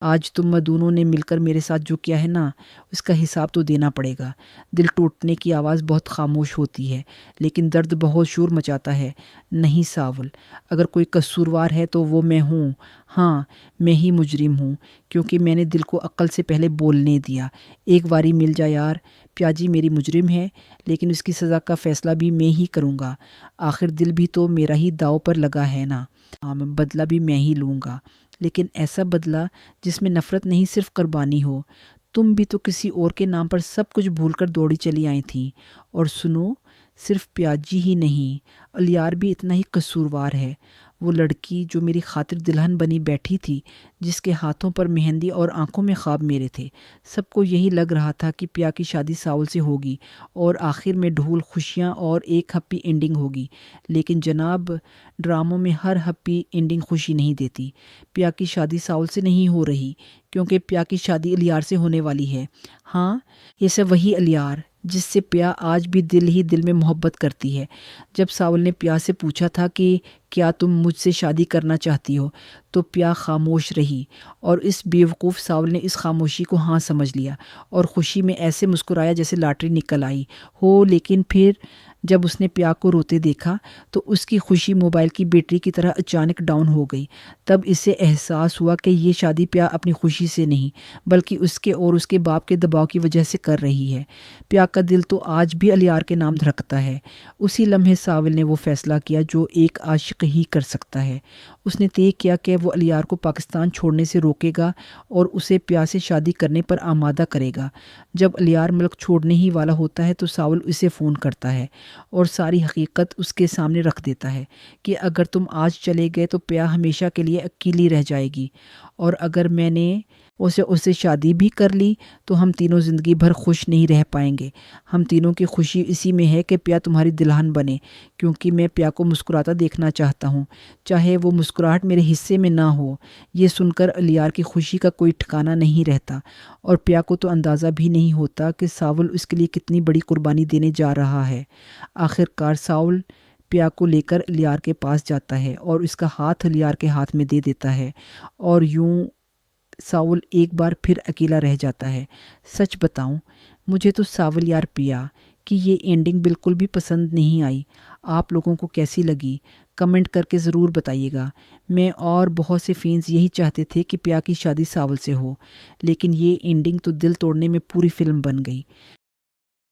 आज तुम दोनों ने मिलकर मेरे साथ जो किया है ना, उसका हिसाब तो देना पड़ेगा। दिल टूटने की आवाज़ बहुत खामोश होती है, लेकिन दर्द बहुत शोर मचाता है। नहीं सावल, अगर कोई कसूरवार है तो वो मैं हूँ। हाँ, मैं ही मुजरिम हूँ, क्योंकि मैंने दिल को अक्ल से पहले बोलने दिया। एक बारी मिल जा यार, प्याजी मेरी मुजरिम है, लेकिन उसकी सज़ा का फ़ैसला भी मैं ही करूँगा। आखिर दिल भी तो मेरा ही दाव पर लगा है ना। हाँ, बदला भी मैं ही लूँगा, लेकिन ऐसा बदला जिसमें नफ़रत नहीं, सिर्फ कुर्बानी हो। तुम भी तो किसी और के नाम पर सब कुछ भूलकर दौड़ी चली आई थी। और सुनो, सिर्फ प्याजी ही नहीं, अलियार भी इतना ही कसूरवार है। वो लड़की जो मेरी खातिर दुल्हन बनी बैठी थी, जिसके हाथों पर मेहंदी और आंखों में ख्वाब मेरे थे। सबको यही लग रहा था कि प्या की शादी सावल से होगी और आखिर में ढोल खुशियाँ और एक हैप्पी एंडिंग होगी। लेकिन जनाब, ड्रामों में हर हैप्पी एंडिंग खुशी नहीं देती। प्या की शादी सावल से नहीं हो रही, क्योंकि प्या की शादी अलियार से होने वाली है। हाँ, ये सब वही अलियार जिससे प्या आज भी दिल ही दिल में मोहब्बत करती है। जब सावल ने प्या से पूछा था कि क्या तुम मुझसे शादी करना चाहती हो, तो प्या खामोश रही, और इस बेवकूफ़ सावल ने इस खामोशी को हाँ समझ लिया और खुशी में ऐसे मुस्कुराया जैसे लॉटरी निकल आई हो। लेकिन फिर जब उसने प्या को रोते देखा तो उसकी खुशी मोबाइल की बैटरी की तरह अचानक डाउन हो गई। तब इसे एहसास हुआ कि ये शादी प्या अपनी खुशी से नहीं, बल्कि उसके और उसके बाप के दबाव की वजह से कर रही है। प्या का दिल तो आज भी अलियार के नाम धड़कता है। उसी लम्हे साविल ने वो फैसला किया जो एक आशिक ही कर सकता है। उसने तय किया कि वो अलियार को पाकिस्तान छोड़ने से रोकेगा और उसे प्या से शादी करने पर आमादा करेगा। जब अलियार मुल्क छोड़ने ही वाला होता है तो सावल उसे फ़ोन करता है और सारी हकीकत उसके सामने रख देता है कि अगर तुम आज चले गए तो प्या हमेशा के लिए अकेली रह जाएगी, और अगर मैंने उससे शादी भी कर ली तो हम तीनों ज़िंदगी भर खुश नहीं रह पाएंगे। हम तीनों की खुशी इसी में है कि प्या तुम्हारी दुल्हन बने, क्योंकि मैं प्या को मुस्कुराता देखना चाहता हूँ, चाहे वो मुस्कुराहट मेरे हिस्से में ना हो। ये सुनकर अलियार की खुशी का कोई ठिकाना नहीं रहता, और प्या को तो अंदाज़ा भी नहीं होता कि सावल उसके लिए कितनी बड़ी कुर्बानी देने जा रहा है। आखिरकार सावल प्या को लेकर अलियार के पास जाता है और उसका हाथ अलियार के हाथ में दे देता है, और यूं सावल एक बार फिर अकेला रह जाता है। सच बताऊं, मुझे तो सावल यार पिया कि ये एंडिंग बिल्कुल भी पसंद नहीं आई। आप लोगों को कैसी लगी, कमेंट करके ज़रूर बताइएगा। मैं और बहुत से फैंस यही चाहते थे कि प्या की शादी सावल से हो, लेकिन ये एंडिंग तो दिल तोड़ने में पूरी फिल्म बन गई।